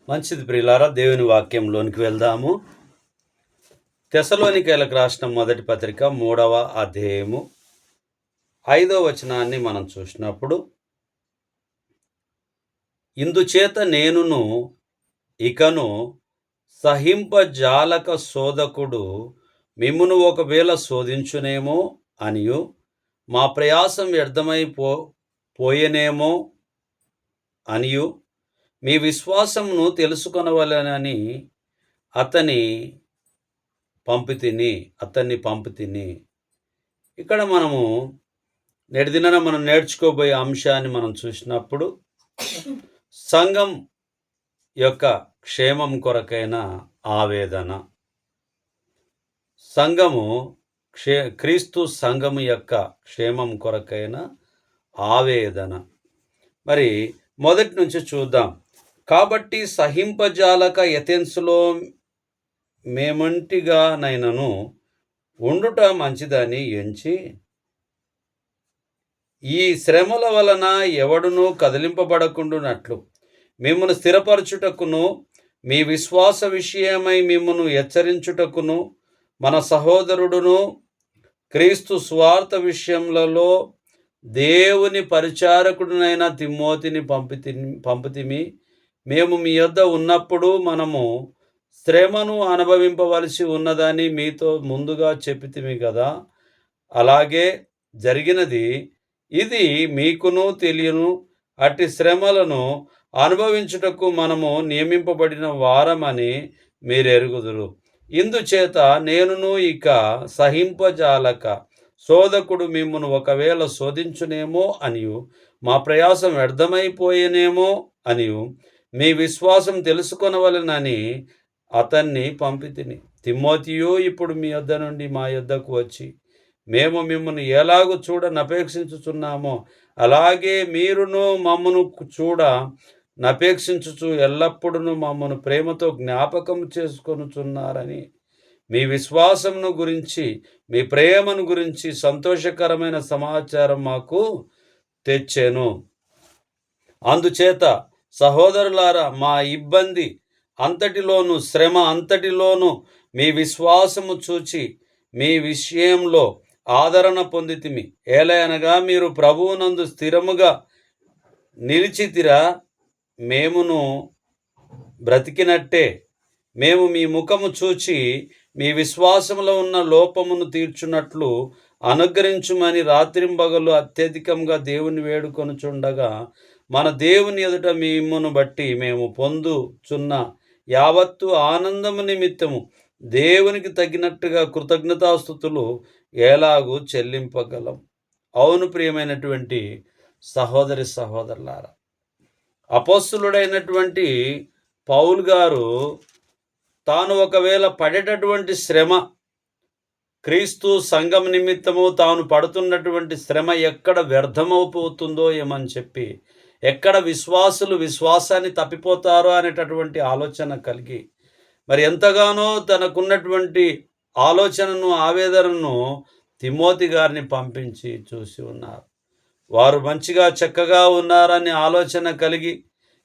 మంచిది ప్రియులారా, దేవుని వాక్యంలోనికి వెళ్దాము. తెస్సలోనికైలకు రాసిన మొదటి పత్రిక 3వ అధ్యాయము 5వ వచనాన్ని మనం చూసినప్పుడు, ఇందుచేత నేనును ఇకను సహింపజాలక శోధకుడు మిమ్మును ఒకవేళ శోధించునేమో అనియు, మా ప్రయాసం పోయనేమో అనియు మీ విశ్వాసమును తెలుసుకొనవలెనని అతన్ని పంపితిని. ఇక్కడ మనము నేటిదిన మనం నేర్చుకోబోయే అంశాన్ని మనం చూసినప్పుడు, సంఘం యొక్క క్షేమం కొరకైన ఆవేదన. క్రీస్తు సంఘము యొక్క క్షేమం కొరకైన ఆవేదన. మరి మొదటి నుంచి చూద్దాం. కాబట్టి సహింపజాలక ఎథెన్సులో మేమంటిగానైనను ఉండుట మంచిదని ఎంచి, ఈ శ్రమల వలన ఎవడునూ కదిలింపబడకుండునట్లు మిమ్మను స్థిరపరచుటకును, మీ విశ్వాస విషయమై మిమ్మను హెచ్చరించుటకును, మన సహోదరుడును క్రీస్తు స్వార్థ విషయములలో దేవుని పరిచారకుడునైన తిమోతిని పంపితిమి. మేము మీ యొద్ద ఉన్నప్పుడు మనము శ్రమను అనుభవింపవలసి ఉన్నదని మీతో ముందుగా చెప్పితిమి కదా. అలాగే జరిగినది. ఇది మీకును తెలియను. అట్టి శ్రమలను అనుభవించుటకు మనము నియమింపబడిన వారమని మీరెరుగుదురు. ఇందుచేత నేనును ఇక సహింపజాలక శోధకుడు మిమ్మును ఒకవేళ శోధించునేమో అనియు, మా ప్రయాసం వ్యర్థమైపోయేనేమో అనియు మీ విశ్వాసం తెలుసుకొనవలెనని అతన్ని పంపితిని. తిమోతియు ఇప్పుడు మీ యొద్ద నుండి మా యొద్దకు వచ్చి, మేము మిమ్మల్ని ఎలాగూ చూడనపేక్షించుచున్నామో అలాగే మీరును మమ్మను చూడనపేక్షించుచు ఎల్లప్పుడూ మమ్మను ప్రేమతో జ్ఞాపకం చేసుకొనుచున్నారని మీ విశ్వాసమును గురించి, మీ ప్రేమను గురించి సంతోషకరమైన సమాచారం మాకు తెచ్చెను. అందుచేత సహోదరులారా, మా ఇబ్బంది అంతటిలోను, శ్రమ అంతటిలోను మీ విశ్వాసము చూచి మీ విషయంలో ఆదరణ పొందితిమి. ఏలయనగా మీరు ప్రభువునందు స్థిరముగా నిలిచితిరా. మేమును బ్రతికినట్టే మేము మీ ముఖము చూచి మీ విశ్వాసములో ఉన్న లోపమును తీర్చున్నట్లు అనుగ్రహించుమని రాత్రింబగలు అత్యధికంగా దేవుని వేడుకొనుచుండగా, మన దేవుని ఎదుట మిమ్మును బట్టి మేము పొందుచున్న యావత్తు ఆనందము నిమిత్తము దేవునికి తగినట్టుగా కృతజ్ఞతాస్తుతులు ఎలాగూ చెల్లింపగలం. అవును ప్రియమైనటువంటి సహోదరి సహోదరులారా, అపోస్తలుడైనటువంటి పౌలు గారు తాను ఒకవేళ పడేటటువంటి శ్రమ, క్రీస్తు సంఘం నిమిత్తము తాను పడుతున్నటువంటి శ్రమ ఎక్కడ వ్యర్థమైపోతుందో ఏమని చెప్పి, ఎక్కడ విశ్వాసులు విశ్వాసాన్ని తప్పిపోతారో అనేటటువంటి ఆలోచన కలిగి, మరి ఎంతగానో తనకున్నటువంటి ఆలోచనను, ఆవేదనను తిమోతి గారిని పంపించి చూసి ఉన్నారు. వారు మంచిగా చక్కగా ఉన్నారని ఆలోచన కలిగి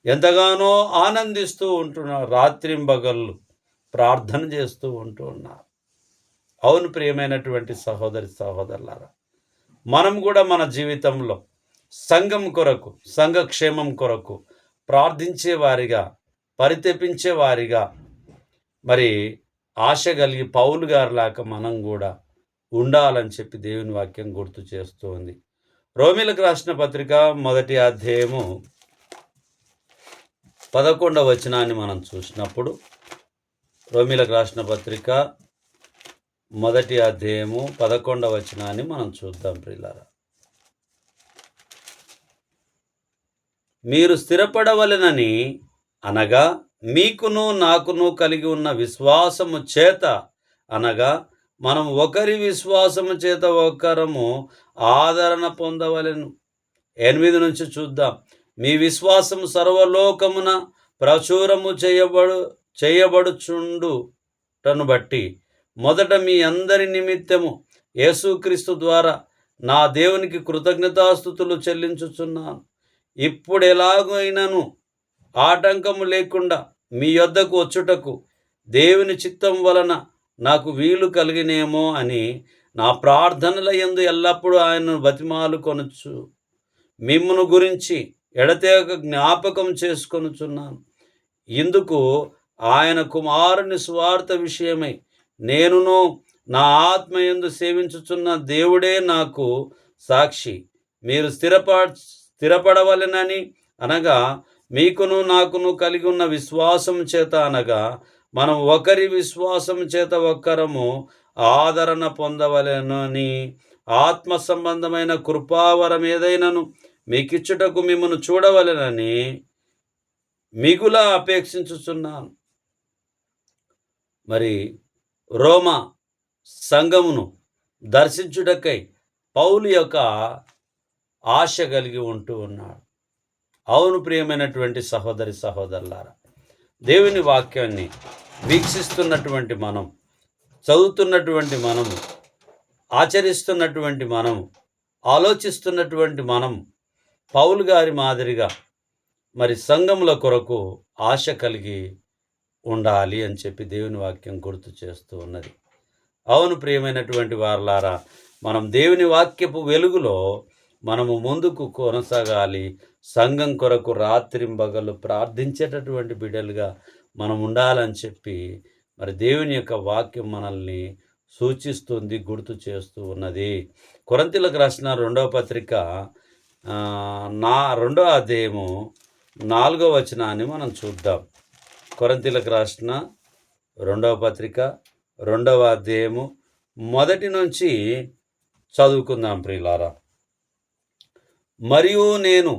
ఎంతగానో ఆనందిస్తూ ఉంటున్నారు. రాత్రింబగళ్ళు ప్రార్థన చేస్తూ ఉంటున్నారు. అవును ప్రియమైనటువంటి సహోదరి సహోదరులారా, మనం కూడా మన జీవితంలో సంఘం కొరకు, సంఘ క్షేమం కొరకు ప్రార్థించేవారిగా, పరితపించేవారిగా, మరి ఆశ కలిగి పౌలు గారిలాగా మనం కూడా ఉండాలని చెప్పి దేవుని వాక్యం గుర్తు చేస్తూ ఉంది. రోమీలకు రాసిన పత్రిక 1వ అధ్యాయము 11వ వచనాన్ని మనం చూసినప్పుడు, రోమీలకు రాసిన పత్రిక 1వ అధ్యాయము 11వ వచనాన్ని మనం చూద్దాం ప్రియులారా. మీరు స్థిరపడవలెనని అనగా మీకును నాకును కలిగి ఉన్న విశ్వాసము చేత, అనగా మనం ఒకరి విశ్వాసము చేత ఒకరము ఆదరణ పొందవలెను. 8 నుంచి చూద్దాం. మీ విశ్వాసము సర్వలోకమున ప్రచురము చేయబడుచుండుటను బట్టి మొదట మీ అందరి నిమిత్తము యేసుక్రీస్తు ద్వారా నా దేవునికి కృతజ్ఞతాస్తుతులు చెల్లించుచున్నాను. ఇప్పుడు ఎలాగైనాను ఆటంకము లేకుండా మీ యొద్దకు వచ్చుటకు దేవుని చిత్తం వలన నాకు వీలు కలిగినేమో అని నా ప్రార్థనల యందు ఎల్లప్పుడూ ఆయనను బతిమాలుకొనుచు మిమ్మును గురించి ఎడతెగక జ్ఞాపకం చేసుకొనుచున్నాను. ఇందుకు ఆయన కుమారుని సువార్త విషయమై నేనును నా ఆత్మయందు సేవించుచున్న దేవుడే నాకు సాక్షి. మీరు స్థిరపడవలెనని, అనగా మీకును నాకును కలిగి ఉన్న విశ్వాసం చేత, అనగా మనం ఒకరి విశ్వాసం చేత ఒక్కరము ఆదరణ పొందవలెనని, ఆత్మ సంబంధమైన కృపావరం ఏదైనను మీకిచ్చుటకు మిమ్మను చూడవలెనని మిగుల అపేక్షించుచున్నాను. మరి రోమా సంఘమును దర్శించుటకై పౌలు యొక్క ఆశ కలిగి ఉంటూ ఉన్నాడు. అవును ప్రియమైనటువంటి సహోదరి సహోదరులారా, దేవుని వాక్యాన్ని వీక్షిస్తున్నటువంటి మనం, చదువుతున్నటువంటి మనము, ఆచరిస్తున్నటువంటి మనము, ఆలోచిస్తున్నటువంటి మనం పౌలు గారి మాదిరిగా మరి సంఘముల కొరకు ఆశ కలిగి ఉండాలి అని చెప్పి దేవుని వాక్యం గుర్తు చేస్తూ ఉన్నది. అవును ప్రియమైనటువంటి వారలారా, మనం దేవుని వాక్యపు వెలుగులో మనము ముందుకు కొనసాగాలి. సంఘం కొరకు రాత్రింబగళ్ళు ప్రార్థించేటటువంటి బిడ్డలుగా మనం ఉండాలని చెప్పి మరి దేవుని యొక్క వాక్యం మనల్ని సూచిస్తుంది, గుర్తు చేస్తూ ఉన్నది. కొరింథీయులకు రాసిన 2వ పత్రిక 2వ అధ్యాయము 4వ వచనాన్ని మనం చూద్దాం. కొరింథీయులకు రాసిన 2వ పత్రిక 2వ అధ్యాయము 1 నుంచి చదువుకుందాం ప్రియులారా. మరియు నేను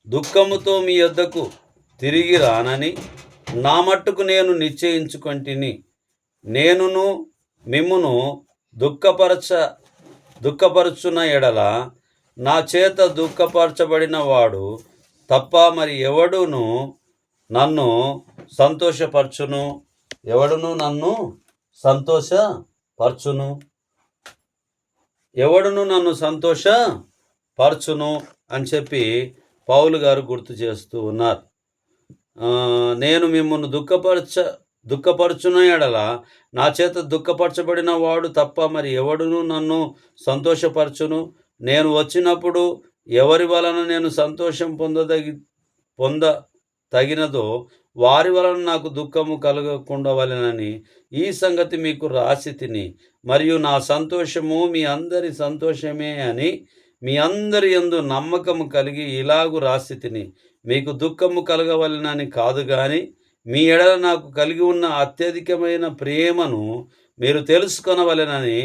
దుఃఖముతో మీ యొద్దకు తిరిగి రానని నా మట్టుకు నేను నిశ్చయించుకొంటిని. నేనును మిమ్మును దుఃఖపరచున ఎడల నా చేత దుఃఖపరచబడిన వాడు తప్ప మరి ఎవడును నన్ను సంతోషపరచును అని చెప్పి పౌలు గారు గుర్తు చేస్తూ ఉన్నారు. నేను మిమ్మల్ని దుఃఖపరచున ఎడల నా చేత దుఃఖపరచబడిన వాడు తప్ప మరి ఎవడును నన్ను సంతోషపరచును. నేను వచ్చినప్పుడు ఎవరి వలన నేను సంతోషం పొందతగినదో వారి వలన నాకు దుఃఖము కలగకుండవలెనని ఈ సంగతి మీకు రాసి తిని, మరియు నా సంతోషము మీ అందరి సంతోషమే అని మీ అందరి యందు నమ్మకము కలిగి ఇలాగు రాసి తిని, మీకు దుఃఖము కలగవలెనని కాదు గాని మీ ఎడల నాకు కలిగి ఉన్న అత్యధికమైన ప్రేమను మీరు తెలుసుకొనవలెనని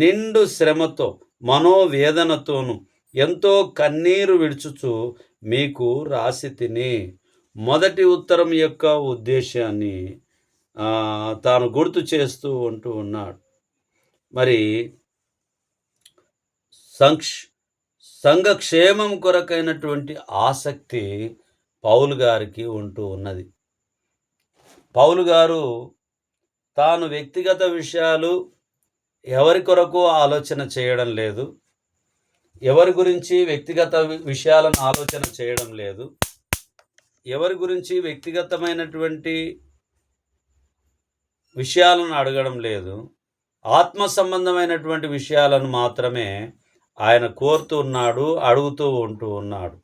నిండు శ్రమతో మనోవేదనతోను ఎంతో కన్నీరు విడుచుచు మీకు రాసి తిని. మొదటి ఉత్తరం యొక్క ఉద్దేశాన్ని తాను గుర్తు చేస్తూ ఉంటూ ఉన్నాడు. మరి సంఘక్షేమం కొరకైనటువంటి ఆసక్తి పౌలు గారికి ఉంటూ ఉన్నది. పౌలు గారు తాను వ్యక్తిగత విషయాలు ఎవరి కొరకు ఆలోచన చేయడం లేదు, ఎవరి గురించి వ్యక్తిగత విషయాలను ఆలోచన చేయడం లేదు, ఎవరి గురించి వ్యక్తిగతమైనటువంటి విషయాలను అడగడం లేదు. ఆత్మ సంబంధమైనటువంటి విషయాలను మాత్రమే ఆయన కోరుతూ ఉన్నాడు, అడుగుతూ ఉంటూ ఉన్నాడు.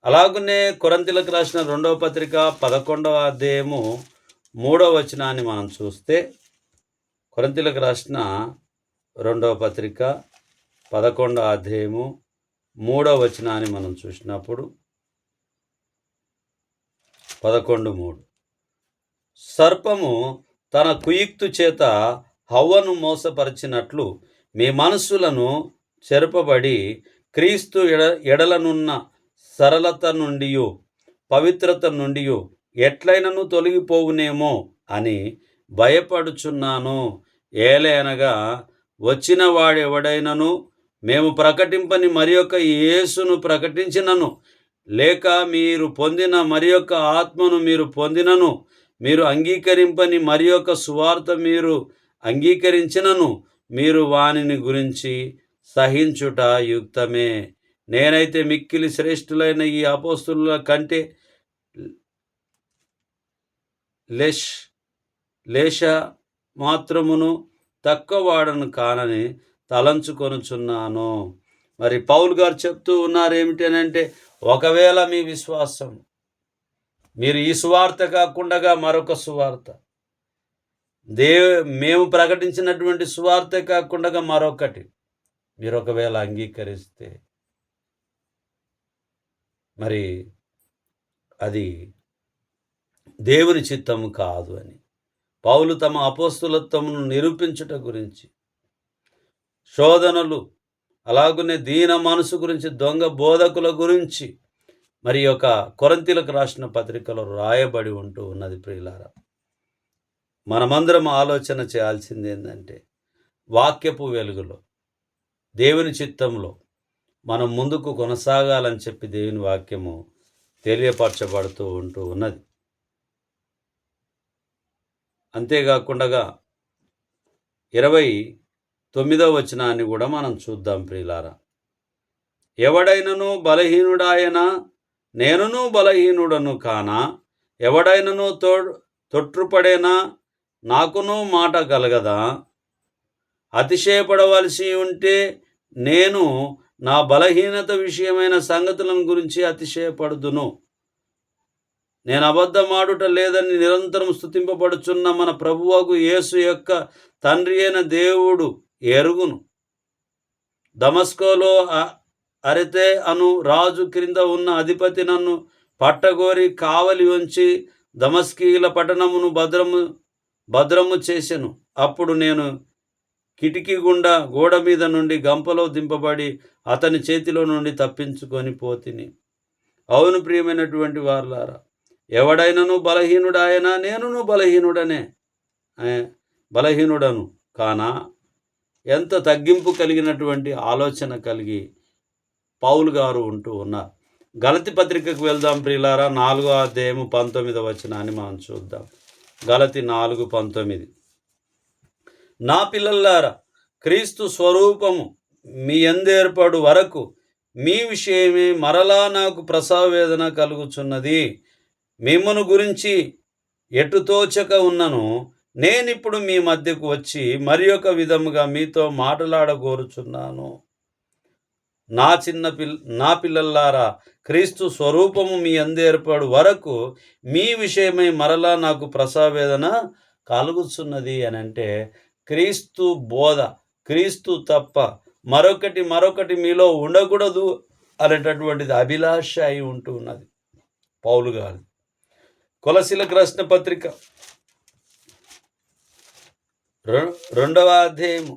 అలాగనే కొరింథీయులకు రాసిన 2వ పత్రిక 11వ అధ్యాయము 3వ వచనాన్ని మనం చూస్తే, కొరింథీయులకు రాసిన 2వ పత్రిక 11వ అధ్యాయము 3వ వచనాన్ని మనం చూసినప్పుడు 11:3 సర్పము తన కుయుక్తు చేత హవ్వను మోసపరిచినట్లు మీ మనస్సులను చెరపబడి క్రీస్తు ఎడలనున్న సరళత నుండి పవిత్రత నుండి ఎట్లైనను తొలగిపోవునేమో అని భయపడుచున్నాను. ఏలయనగా వచ్చిన వాడెవడైనను మేము ప్రకటింపని మరి యొక్క యేసును ప్రకటించినను, లేక మీరు పొందిన మరి యొక్క ఆత్మను మీరు పొందినను, మీరు అంగీకరింపని మరి యొక్క సువార్త మీరు అంగీకరించినను, మీరు వానిని గురించి సహించుట యుక్తమే. నేనైతే మిక్కిలి శ్రేష్ఠులైన ఈ అపోస్తుల కంటే లెష్ లేష మాత్రమును తక్కువ వాడను కానని తలంచుకొనుచున్నాను. మరి పౌలు గారు చెప్తూ ఉన్నారు ఏమిటి అని అంటే, ఒకవేళ మీ విశ్వాసం, మీరు ఈ సువార్త కాకుండా మరొక సువార్త, మేము ప్రకటించినటువంటి సువార్త కాకుండా మరొకటి మీరు ఒకవేళ అంగీకరిస్తే, మరి అది దేవుని చిత్తము కాదు అని పౌలు తమ అపోస్తులత్వమును నిరూపించుట గురించి, శోధనలు, అలాగనే దీన మనసు గురించి, దొంగ బోధకుల గురించి మరి యొక్క కొరింథీయులకు రాసిన పత్రికలో రాయబడి ఉంటూ ఉన్నది. ప్రియులారా, మనమందరం ఆలోచన చేయాల్సింది ఏంటంటే, వాక్యపు వెలుగులో దేవుని చిత్తంలో మనం ముందుకు కొనసాగాలని చెప్పి దేవుని వాక్యము తెలియపరచబడుతూ ఉంటూ ఉన్నది. అంతేకాకుండా 29వ వచనాన్ని కూడా మనం చూద్దాం. ప్రియులారా, ఎవడైనను బలహీనుడాయన, నేనును బలహీనుడను కానా, ఎవడైనను తొట్రుపడేనా, నాకును మాట కలగదా, అతిశయపడవలసి ఉంటే నేను నా బలహీనత విషయమైన సంగతులను గురించి అతిశయపడుదును. నేను అబద్ధమాడుట లేదని నిరంతరం స్తుతింపబడుచున్న మన ప్రభువగు యేసు యొక్క తండ్రి అయిన దేవుడు ఎరుగును. దమస్కోలో అరెతే అను రాజు క్రింద ఉన్న అధిపతి నన్ను పట్టగోరి కావలి ఉంచి దమస్కీల పట్టణమును భద్రము చేసెను. అప్పుడు నేను కిటికీ గుండా గోడ మీద నుండి గంపలో దింపబడి అతని చేతిలో నుండి తప్పించుకొని పోతిని. అవును ప్రియమైనటువంటి వారలారా, ఎవడైనను బలహీనుడాయనా, నేనును బలహీనుడను కానా. ఎంత తగ్గింపు కలిగినటువంటి ఆలోచన కలిగి పౌలు గారు ఉంటూ ఉన్నారు. గలతి పత్రికకు వెళ్దాం ప్రియులారా, 4వ అధ్యాయము 19వ వచనాన్ని మనం చూద్దాం. గలతి 4:19. నా పిల్లలారా, క్రీస్తు స్వరూపము మీ యందేర్పడు వరకు మీ విషయమే మరలా నాకు ప్రసవ వేదన కలుగుచున్నది. మిమ్మును గురించి ఎటు తోచక ఉన్నను, నేనిప్పుడు మీ మధ్యకు వచ్చి మరి ఒక విధముగా మీతో మాట్లాడగోరుచున్నాను. నా పిల్లలారా, క్రీస్తు స్వరూపము మీ అందేర్పడు వరకు మీ విషయమై మరలా నాకు ప్రసవ వేదన కలుగుచున్నది అని అంటే, క్రీస్తు బోధ, క్రీస్తు తప్ప మరొకటి మీలో ఉండకూడదు అనేటటువంటిది అభిలాష అయి ఉంటూ ఉన్నది పౌలు గారు. కొలసీలకు రాసిన పత్రిక 2వ అధ్యాయము,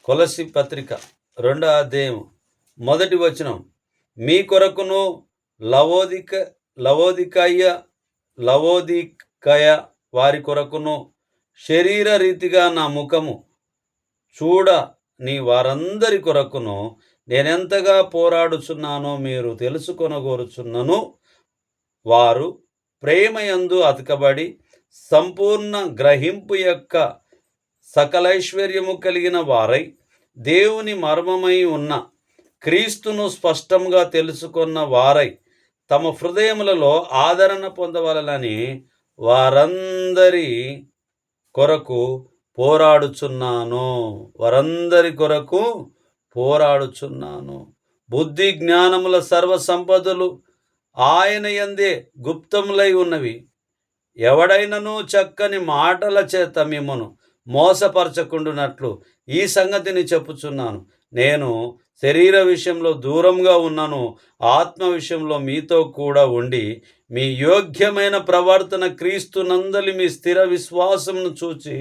కొలసి పత్రిక 2వ అధ్యాయము 1వ వచనం. మీ కొరకును లవోదికయ వారి కొరకును శరీర రీతిగా నా ముఖము చూడ నీ వారందరి కొరకును నేనెంతగా పోరాడుచున్నానో మీరు తెలుసుకొనగోరుచున్నను. వారు ప్రేమయందు అతకబడి సంపూర్ణ గ్రహింపు యొక్క సకలైశ్వర్యము కలిగిన వారై దేవుని మర్మమై ఉన్న క్రీస్తును స్పష్టంగా తెలుసుకున్న వారై తమ హృదయములలో ఆదరణ పొందవలనని వారందరి కొరకు పోరాడుచున్నాను. బుద్ధి జ్ఞానముల సర్వ సంపదలు ఆయన యందే గుప్తములై ఉన్నవి. ఎవడైనను చక్కని మాటల చేత మిమ్మును మోసపరచకుండునట్లు ఈ సంగతిని చెప్పుచున్నాను. నేను శరీర విషయంలో దూరంగా ఉన్నను, ఆత్మ విషయంలో మీతో కూడా ఉండి మీ యోగ్యమైన ప్రవర్తన క్రీస్తునందలి మీ స్థిర విశ్వాసమును చూచి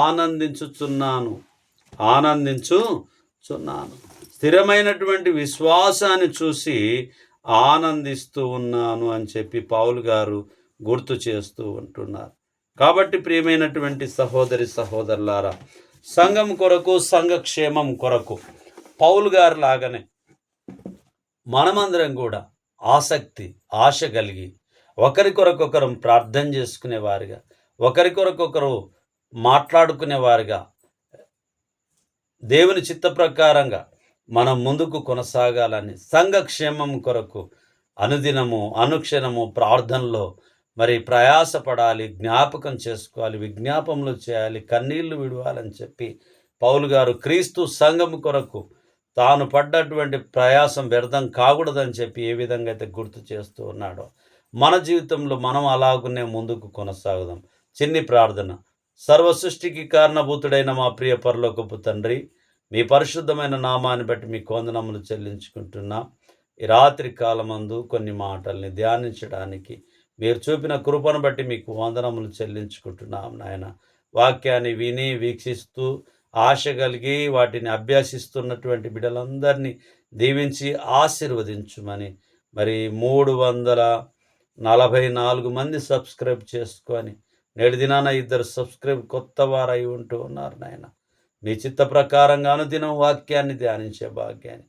ఆనందించుచున్నాను. స్థిరమైనటువంటి విశ్వాసాన్ని చూసి ఆనందిస్తూ ఉన్నాను అని చెప్పి పౌలు గారు గుర్తు చేస్తూ ఉంటున్నారు. కాబట్టి ప్రియమైనటువంటి సహోదరులారా, సంఘం కొరకు, సంఘక్షేమం కొరకు పౌలు గారు లాగానే మనమందరం కూడా ఆశ కలిగి ఒకరి కొరకొకరు ప్రార్థన చేసుకునేవారుగా, ఒకరి కొరకొకరు మాట్లాడుకునేవారుగా, దేవుని చిత్త ప్రకారంగా మనం ముందుకు కొనసాగాలని, సంఘక్షేమం కొరకు అనుదినము అనుక్షణము ప్రార్థనలో మరి ప్రయాసపడాలి, జ్ఞాపకం చేసుకోవాలి, విజ్ఞాపములు చేయాలి, కన్నీళ్లు విడవాలని చెప్పి పౌలు గారు క్రీస్తు సంఘము కొరకు తాను పడ్డటువంటి ప్రయాసం వ్యర్థం కాకూడదని చెప్పి ఏ విధంగా అయితే గుర్తు చేస్తూ ఉన్నాడో మన జీవితంలో మనం అలాగునే ముందుకు కొనసాగుదాం. చిన్ని ప్రార్థన. సర్వ సృష్టికి కారణభూతుడైన మా ప్రియ పరలోకపు తండ్రి, మీ పరిశుద్ధమైన నామాన్ని బట్టి మీకు వందనములు చెల్లించుకుంటున్నాం. ఈ రాత్రి కాలమందు కొన్ని మాటల్ని ధ్యానించడానికి మీరు చూపిన కృపను బట్టి మీకు వందనములు చెల్లించుకుంటున్నాం నాయన. వాక్యాన్ని విని వీక్షిస్తూ ఆశ కలిగి వాటిని అభ్యసిస్తున్నటువంటి బిడ్డలందరినీ దీవించి ఆశీర్వదించుమని, మరి 344 మంది సబ్స్క్రైబ్ చేసుకొని నేటి దినాన 2 సబ్స్క్రైబ్ కొత్త వారు అయి ఉంటూ ఉన్నారు నాయన. మీ చిత్త ప్రకారంగా అనుదినం వాక్యాన్ని ధ్యానించే భాగ్యాన్ని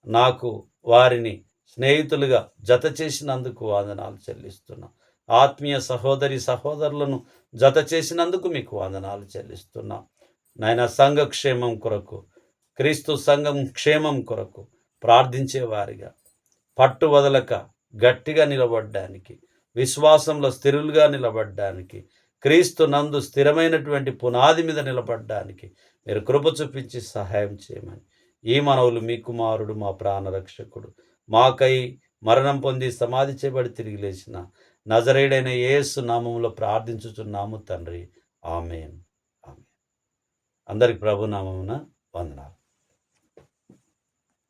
నాకు వారిని స్నేహితులుగా జత చేసినందుకు వందనాలు చెల్లిస్తున్నాం. ఆత్మీయ సహోదరి సహోదరులను జత చేసినందుకు మీకు వందనాలు చెల్లిస్తున్నాం నాయన. సంఘ క్షేమం కొరకు, క్రీస్తు సంఘం క్షేమం కొరకు ప్రార్థించేవారిగా, పట్టు వదలక గట్టిగా నిలబడ్డానికి, విశ్వాసంలో స్థిరులుగా నిలబడ్డానికి, క్రీస్తు నందు స్థిరమైనటువంటి పునాది మీద నిలబడ్డానికి మీరు కృప చూపించి సహాయం చేయమని ఈ మనవులు మీ కుమారుడు, మా ప్రాణరక్షకుడు, మాకై మరణం పొంది సమాధి చేయబడి తిరిగి లేచిన నజరేయుడైన యేసు నామములో ప్రార్థించుచున్నాము తండ్రి. ఆమేన్. ఆమేన్. అందరికి ప్రభు నామమున వందనాలు.